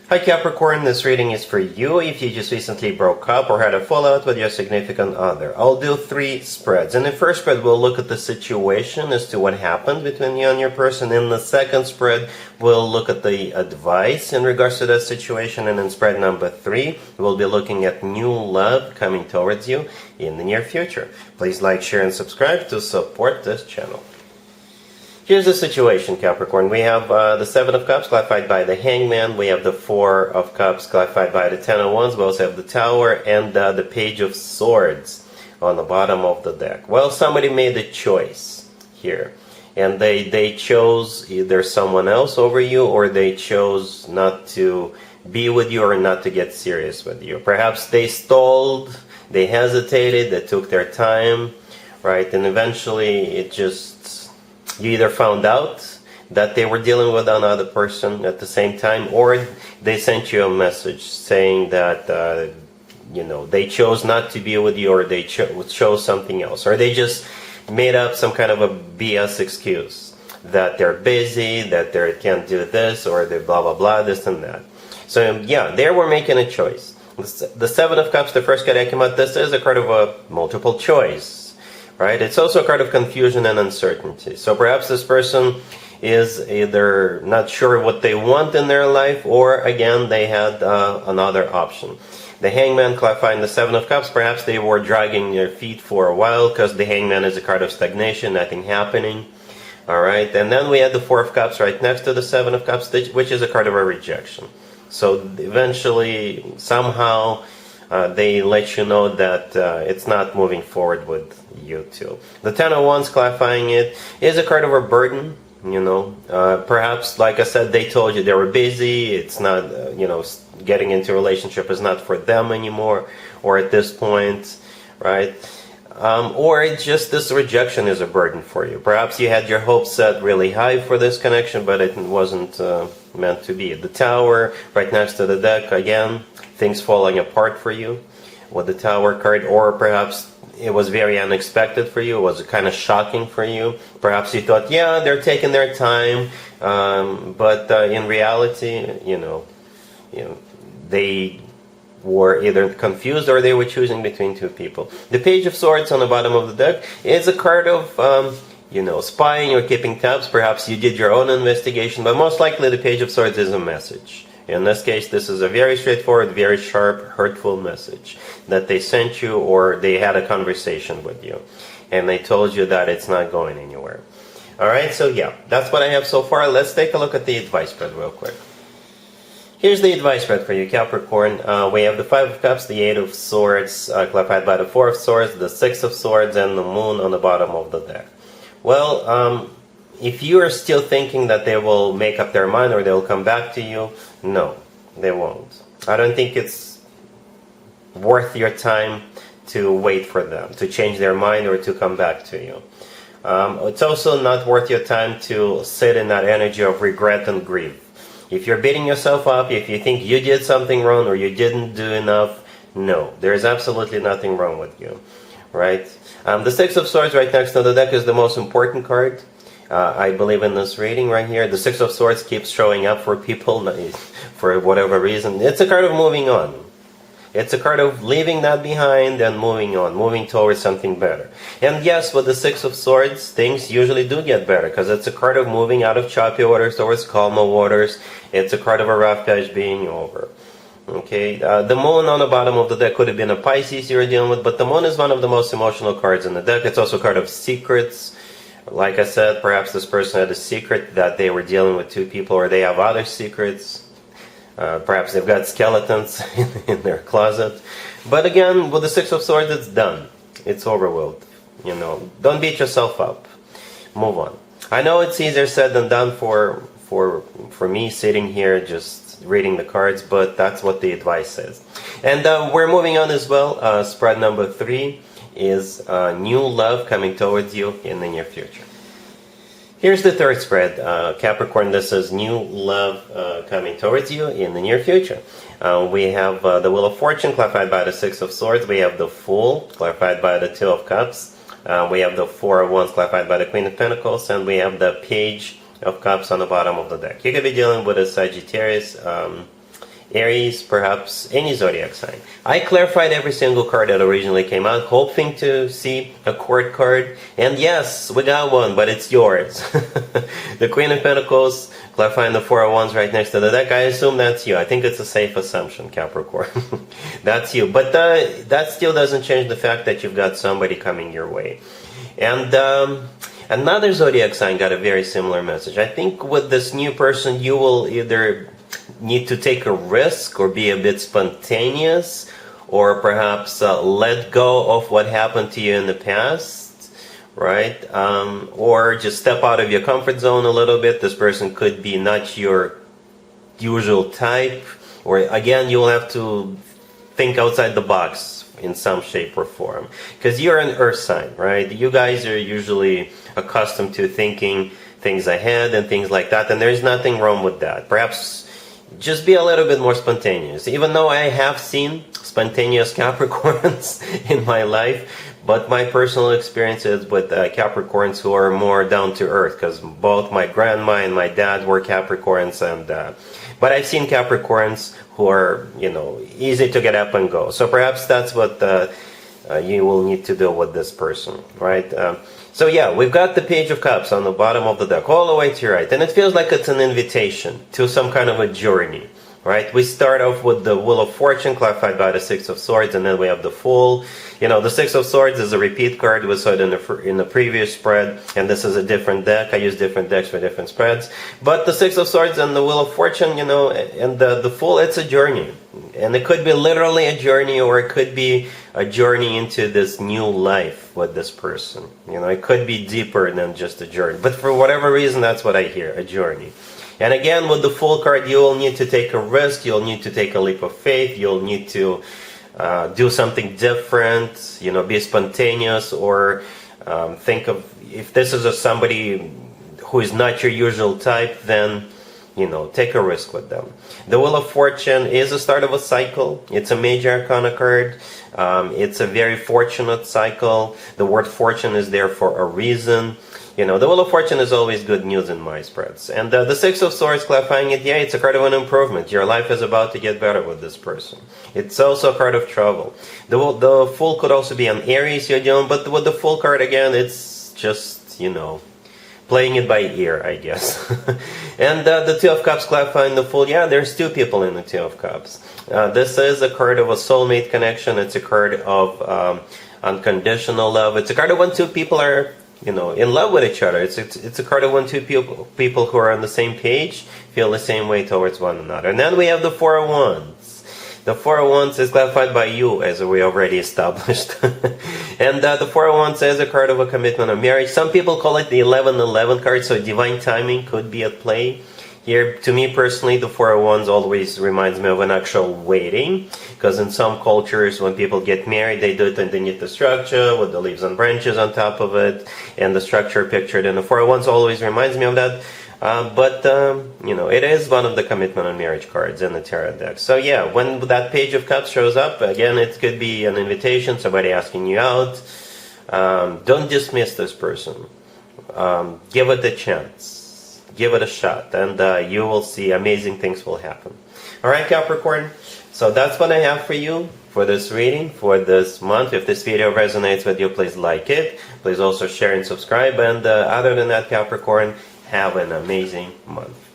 Hi Capricorn, this reading is for you if you just recently broke up or had a fallout with your significant other. I'll do 3 spreads. In the first spread, we'll look at the situation as to what happened between you and your person. In the second spread, we'll look at the advice in regards to that situation. And in spread number 3, we'll be looking at new love coming towards you in the near future. Please like, share, and subscribe to support this channel. Here's the situation, Capricorn. We have the 7 of Cups clarified by the Hangman. We have the 4 of Cups clarified by the 10 of Wands. We also have the Tower and the Page of Swords on the bottom of the deck. Well, somebody made a choice here. And they chose either someone else over you, or they chose not to be with you or not to get serious with you. Perhaps they stalled, they hesitated, they took their time, right? And eventually it just... You either found out that they were dealing with another person at the same time, or they sent you a message saying that, they chose not to be with you, or they chose something else, or they just made up some kind of a BS excuse that they're busy, that they can't do this, or they blah, blah, blah, this and that. So, yeah, they were making a choice. The 7 of Cups, the first card that came out, this is a card of a multiple choice. Right? It's also a card of confusion and uncertainty. So perhaps this person is either not sure what they want in their life, or again, they had another option. The Hangman clarifying the 7 of Cups, perhaps they were dragging their feet for a while, because the Hangman is a card of stagnation, nothing happening. Alright, and then we had the 4 of Cups right next to the 7 of Cups, which is a card of a rejection. So eventually, somehow, they let you know that it's not moving forward with you two. The 10 of Wands clarifying it is a card of a burden, perhaps, like I said, they told you they were busy, it's not, getting into a relationship is not for them anymore, or at this point, right? Or it's just this rejection is a burden for you. Perhaps you had your hopes set really high for this connection, but it wasn't meant to be. The Tower right next to the deck, again, things falling apart for you with the Tower card, or perhaps it was very unexpected for you, it was kind of shocking for you. Perhaps you thought, yeah, they're taking their time, but in reality, they were either confused or they were choosing between 2 people. The Page of Swords on the bottom of the deck is a card of, spying or keeping tabs. Perhaps you did your own investigation, but most likely the Page of Swords is a message. In this case, this is a very straightforward, very sharp, hurtful message that they sent you, or they had a conversation with you, and they told you that it's not going anywhere. Alright, so yeah, that's what I have so far. Let's take a look at the advice spread real quick. Here's the advice spread for you, Capricorn. We have the 5 of Cups, the 8 of Swords, clarified by the 4 of Swords, the 6 of Swords, and the Moon on the bottom of the deck. Well, if you are still thinking that they will make up their mind or they will come back to you, no, they won't. I don't think it's worth your time to wait for them to change their mind or to come back to you. It's also not worth your time to sit in that energy of regret and grief. If you're beating yourself up, if you think you did something wrong or you didn't do enough, no, there's absolutely nothing wrong with you, right? The 6 of Swords right next to the deck is the most important card. I believe in this reading right here. The 6 of Swords keeps showing up for people for whatever reason. It's a card of moving on. It's a card of leaving that behind and moving on, moving towards something better. And yes, with the 6 of Swords, things usually do get better, because it's a card of moving out of choppy waters towards calmer waters. It's a card of a rough patch being over. Okay, the Moon on the bottom of the deck could have been a Pisces you were dealing with, but the Moon is one of the most emotional cards in the deck. It's also a card of secrets. Like I said, perhaps this person had a secret that they were dealing with 2 people, or they have other secrets. Perhaps they've got skeletons in their closet. But again, with the 6 of Swords, it's done. It's over with. Don't beat yourself up. Move on. I know it's easier said than done for me sitting here just reading the cards, but that's what the advice says. And we're moving on as well. Spread number 3 is new love coming towards you in the near future. Here's the third spread, Capricorn. This is new love coming towards you in the near future. We have the Wheel of Fortune clarified by the 6 of Swords. We have the Fool clarified by the 2 of Cups. We have the 4 of Wands clarified by the Queen of Pentacles. And we have the Page of Cups on the bottom of the deck. You could be dealing with a Sagittarius Aries, perhaps any zodiac sign. I clarified every single card that originally came out, hoping to see a court card. And yes, we got one, but it's yours. The Queen of Pentacles, clarifying the Four of Wands right next to the deck. I assume that's you. I think it's a safe assumption, Capricorn. That's you. But that still doesn't change the fact that you've got somebody coming your way. And another zodiac sign got a very similar message. I think with this new person, you will either need to take a risk or be a bit spontaneous, or perhaps let go of what happened to you in the past, right? Or just step out of your comfort zone a little bit. This person could be not your usual type, or again, you'll have to think outside the box in some shape or form, because you're an earth sign, right? You guys are usually accustomed to thinking things ahead and things like that, and there's nothing wrong with that. Perhaps just be a little bit more spontaneous, even though I have seen spontaneous Capricorns in my life, but my personal experience is with Capricorns who are more down to earth, because both my grandma and my dad were Capricorns, and but I've seen Capricorns who are, you know, easy to get up and go. So perhaps that's what you will need to do with this person, right? So yeah, we've got the Page of Cups on the bottom of the deck, all the way to your right. And it feels like it's an invitation to some kind of a journey, right? We start off with the Wheel of Fortune, clarified by the Six of Swords, and then we have the Fool. You know, the Six of Swords is a repeat card. We saw it in the previous spread, and this is a different deck. I use different decks for different spreads. But the Six of Swords and the Wheel of Fortune, you know, and the Fool, it's a journey. And it could be literally a journey, or it could be a journey into this new life with this person. You know, it could be deeper than just a journey. But for whatever reason, that's what I hear, a journey. And again, with the Fool card, you will need to take a risk. You'll need to take a leap of faith. You'll need to do something different, you know, be spontaneous, or think of, if this is somebody who is not your usual type, then, you know, take a risk with them. The Wheel of Fortune is the start of a cycle. It's a major arcana card. It's a very fortunate cycle. The word fortune is there for a reason. You know, the Wheel of Fortune is always good news in my spreads. And the Six of Swords, clarifying it, yeah, it's a card of an improvement. Your life is about to get better with this person. It's also a card of trouble. The Fool could also be an Aries you're dealing, but with the Fool card, again, it's just, you know, playing it by ear, I guess. And the Two of Cups, clarifying the Fool, yeah, there's two people in the Two of Cups. This is a card of a soulmate connection. It's a card of unconditional love. It's a card of when two people are, you know, in love with each other. It's a card of when two people who are on the same page feel the same way towards one another. And then we have the Four of Wands. The Four of Wands is clarified by you, as we already established. And the Four of Wands is a card of a commitment of marriage. Some people call it the 11-11 card, so divine timing could be at play. Here, to me personally, the Four of Wands always reminds me of an actual wedding, because in some cultures, when people get married, they do it underneath the structure with the leaves and branches on top of it, and the structure pictured in the Four of Wands always reminds me of that. But you know, it is one of the commitment and marriage cards in the tarot deck. So yeah, when that Page of Cups shows up, again, it could be an invitation, somebody asking you out. Don't dismiss this person. Give it a chance. Give it a shot, and you will see amazing things will happen. Alright, Capricorn, so that's what I have for you for this reading for this month. If this video resonates with you, please like it. Please also share and subscribe. And other than that, Capricorn, have an amazing month.